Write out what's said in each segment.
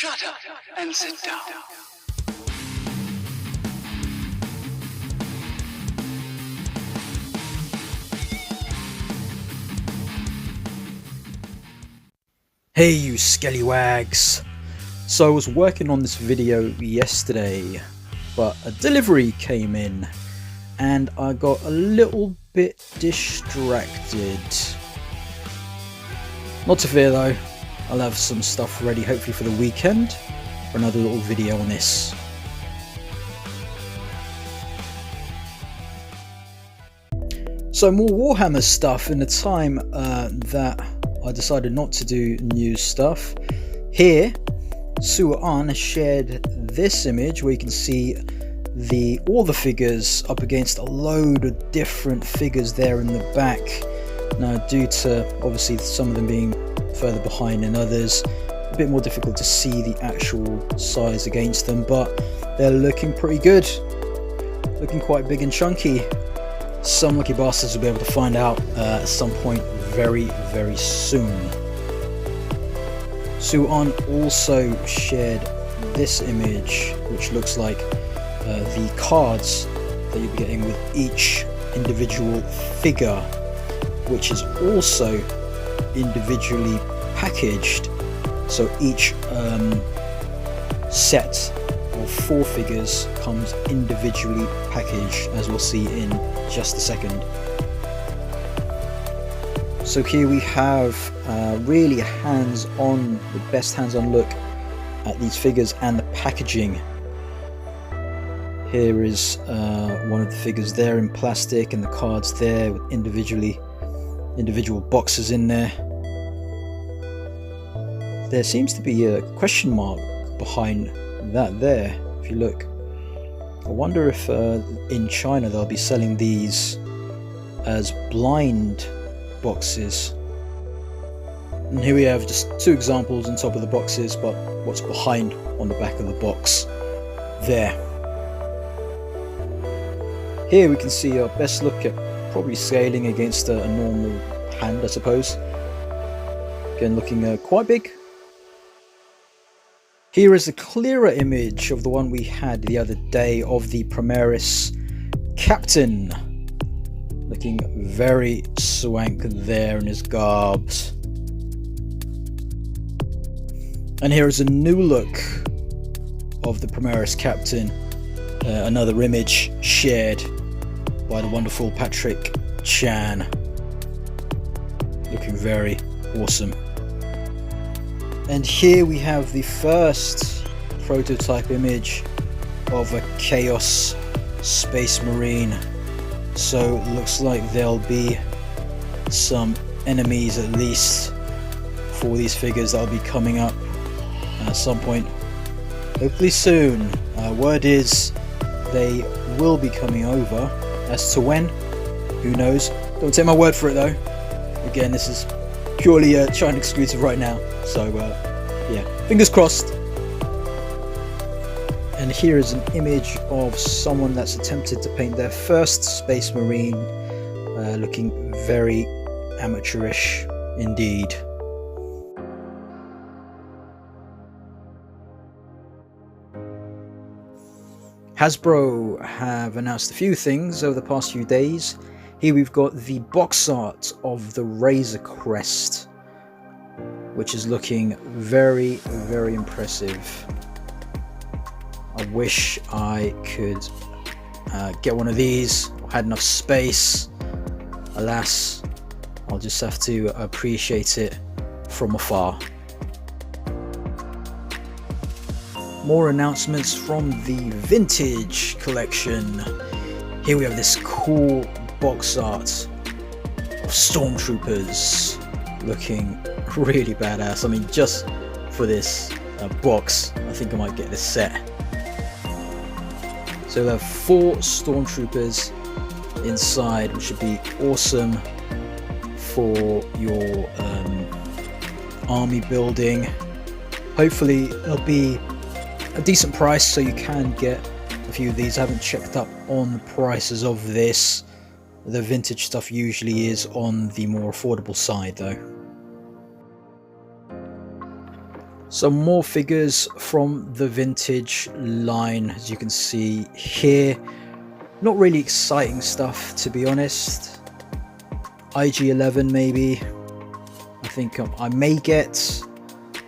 Shut up and sit down. Hey you scallywags! So I was working on this video yesterday, but a delivery came in and I got a little bit distracted. Not to fear though, I'll have some stuff ready hopefully for the weekend for another little video on this. So more Warhammer stuff in the time that I decided not to do new stuff. Here, Suan has shared this image where you can see all the figures up against a load of different figures there in the back. Now, due to obviously some of them being further behind than others, a bit more difficult to see the actual size against them, but they're looking pretty good. Looking quite big and chunky. Some lucky bastards will be able to find out at some point very, very soon. Suan also shared this image, which looks like the cards that you'll be getting with each individual figure, which is also individually packaged. So each set of 4 figures comes individually packaged, as we'll see in just a second. So here we have really hands-on, the best hands-on look at these figures and the packaging. Here is one of the figures there in plastic and the cards there with individual boxes in there. There seems to be a question mark behind that there, if you look. I wonder if in China they'll be selling these as blind boxes. And here we have just 2 examples on top of the boxes, but what's behind on the back of the box there. Here we can see our best look at probably scaling against a normal hand, I suppose. Again, looking quite big. Here is a clearer image of the one we had the other day of the Primaris Captain. Looking very swank there in his garbs. And here is a new look of the Primaris Captain. Another image shared by the wonderful Patrick Chan. Looking very awesome. And here we have the first prototype image of a Chaos Space Marine. So it looks like there'll be some enemies at least for these figures that'll be coming up at some point, hopefully soon. Word is they will be coming over. As to when, who knows. Don't take my word for it though. Again, this is purely a China exclusive right now, so yeah, fingers crossed. And here is an image of someone that's attempted to paint their first Space Marine, looking very amateurish indeed. Hasbro have announced a few things over the past few days. Here we've got the box art of the Razor Crest, which is looking very, very impressive. I wish I could get one of these. I had enough space. Alas, I'll just have to appreciate it from afar. More announcements from the Vintage collection. Here we have this cool box art of Stormtroopers, looking really badass. I mean, just for this box, I think I might get this set. So we'll have 4 Stormtroopers inside, which should be awesome for your army building. Hopefully it'll be a decent price so you can get a few of these. I haven't checked up on the prices of this. The vintage stuff usually is on the more affordable side though. Some more figures from the vintage line, as you can see here. Not really exciting stuff, to be honest. IG-11 maybe, I think I may get,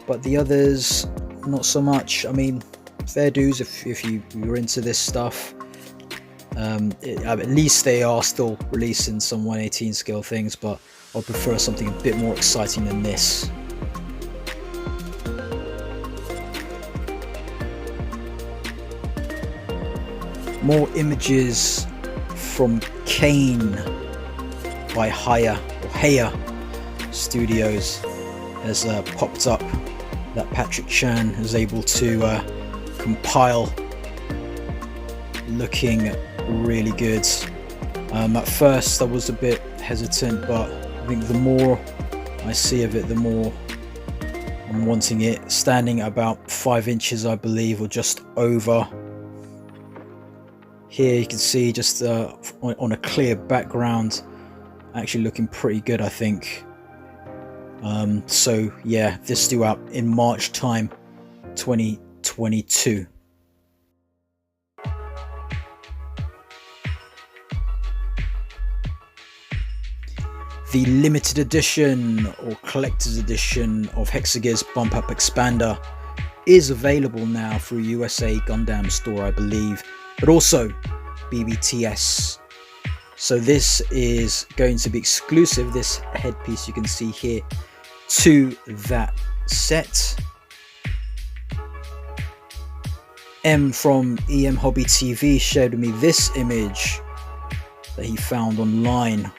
but the others not so much. I mean, fair dues if you're into this stuff. At least they are still releasing some 1/18 scale things, but I prefer something a bit more exciting than this. More images from Cain by Hiya Studios has popped up that Patrick Chan is able to compile, looking really good. At first I was a bit hesitant, but I think the more I see of it, the more I'm wanting it. Standing at about 5 inches, I believe, or just over. Here you can see just on a clear background, actually looking pretty good, I think. So yeah, this due out in March time 2022. The limited edition or collector's edition of Hexagear's Bump Up Expander is available now through USA Gundam Store, I believe, but also BBTS. So this is going to be exclusive, this headpiece you can see here, to that set. M from EM Hobby TV shared with me this image that he found online,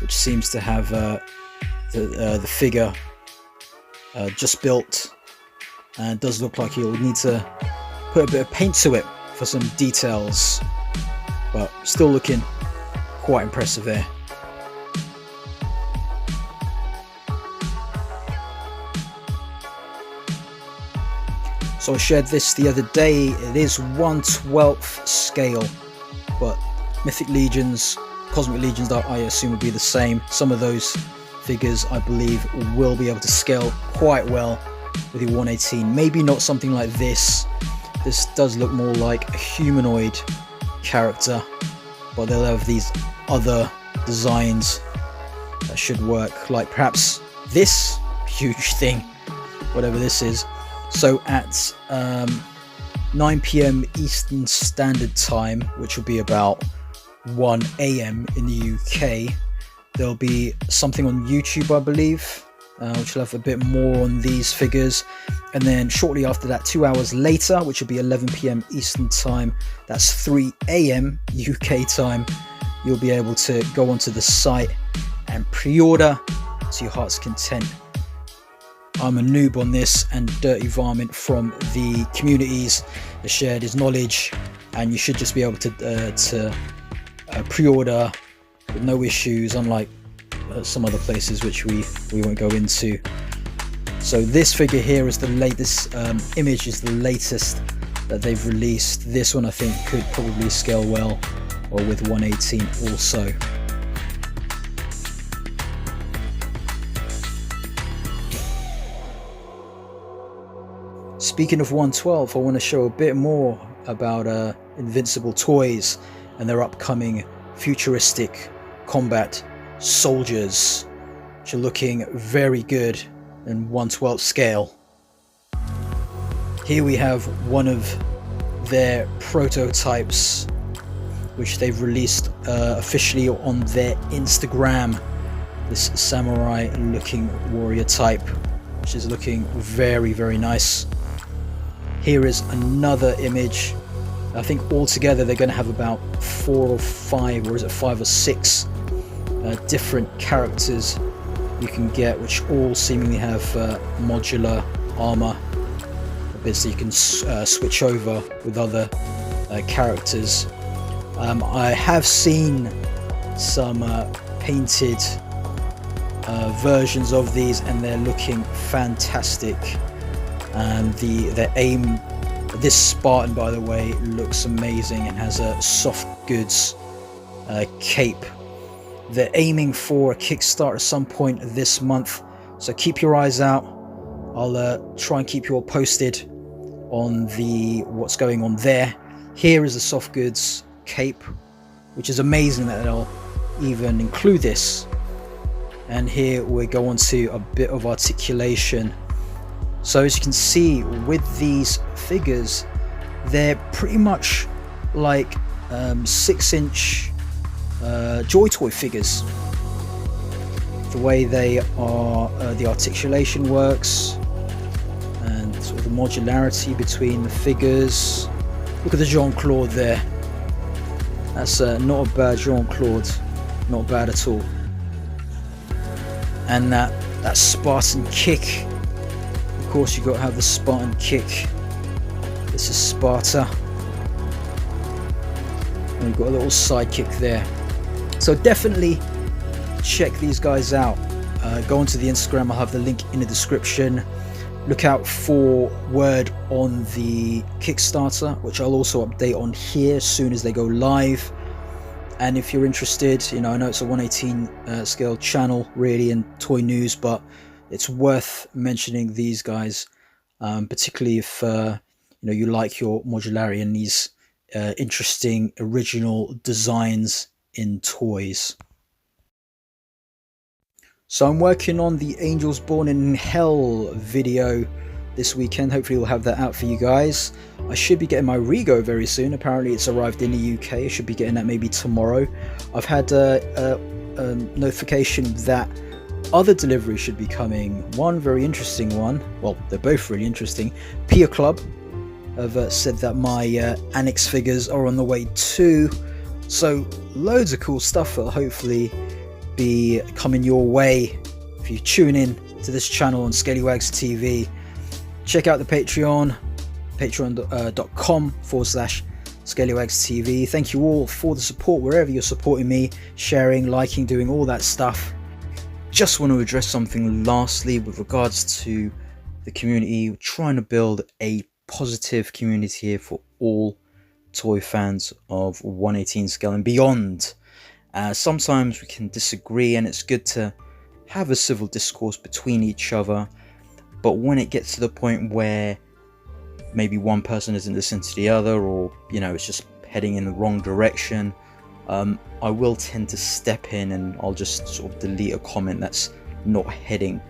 which seems to have the figure just built, and does look like he'll need to put a bit of paint to it for some details, but still looking quite impressive there. So I shared this the other day. It is 1/12 scale, but Mythic Legions, Cosmic Legions, that I assume will be the same. Some of those figures I believe will be able to scale quite well with the 1/18. Maybe not something like this. This does look more like a humanoid character, but they'll have these other designs that should work, like perhaps this huge thing, whatever this is. So at 9 PM Eastern Standard Time, which will be about 1 AM in the UK, there'll be something on YouTube, I believe, which will have a bit more on these figures. And then shortly after that, 2 hours later, which will be 11 PM Eastern Time, that's 3 AM UK time, you'll be able to go onto the site and pre-order to your heart's content. I'm a noob on this, and Dirtyvarmint from the communities has shared his knowledge, and you should just be able to pre-order with no issues, unlike some other places which we won't go into. So this figure here is the latest image, is the latest that they've released. This one I think could probably scale well, or with 1/18 also. Speaking of 1/12, I want to show a bit more about Invincible Toys and their upcoming futuristic combat soldiers, which are looking very good in 1/12 scale. Here we have one of their prototypes, which they've released officially on their Instagram. This samurai looking warrior type, which is looking very, very nice. Here is another image. I think altogether they're going to have about 4 or 5, or is it 5 or 6 different characters you can get, which all seemingly have modular armor, so you can switch over with other characters. I have seen some painted versions of these, and they're looking fantastic. And the aim, this Spartan, by the way, looks amazing and has a soft goods cape. They're aiming for a Kickstarter at some point this month, so keep your eyes out. I'll try and keep you all posted on what's going on there. Here is the soft goods cape, which is amazing that they'll even include this. And here we go on to a bit of articulation. So as you can see with these figures, they're pretty much like 6-inch Joytoy figures. The way they are, the articulation works, and sort of the modularity between the figures. Look at the Jean-Claude there. That's not a bad Jean-Claude, not bad at all. And that Spartan kick. Of course, you've got to have the Spartan kick. This is Sparta. And we've got a little sidekick there. So definitely check these guys out. Go onto the Instagram, I'll have the link in the description. Look out for word on the Kickstarter, which I'll also update on here as soon as they go live. And if you're interested, you know, I know it's a 1/18 scale channel really in toy news, but it's worth mentioning these guys, particularly if you know, you like your modularity and these interesting original designs in toys. So I'm working on the Angels Born in Hell video this weekend. Hopefully we'll have that out for you guys. I should be getting my Rego very soon. Apparently it's arrived in the UK. I should be getting that maybe tomorrow. I've had a notification that other deliveries should be coming. One very interesting one. Well, they're both really interesting. Pia Club have said that my Annex figures are on the way too. So loads of cool stuff will hopefully be coming your way if you tune in to this channel on Scallywags TV. Check out the Patreon, patreon.com/ScallywagsTV. Thank you all for the support wherever you're supporting me, sharing, liking, doing all that stuff. Just want to address something lastly with regards to the community. We're trying to build a positive community here for all toy fans of 1/18 scale and beyond. Sometimes we can disagree and it's good to have a civil discourse between each other, but when it gets to the point where maybe one person isn't listening to the other, or you know, it's just heading in the wrong direction, I will tend to step in and I'll just sort of delete a comment that's not heading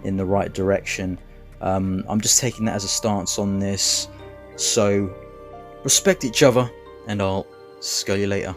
in the right direction. I'm just taking that as a stance on this, so respect each other and I'll see you later.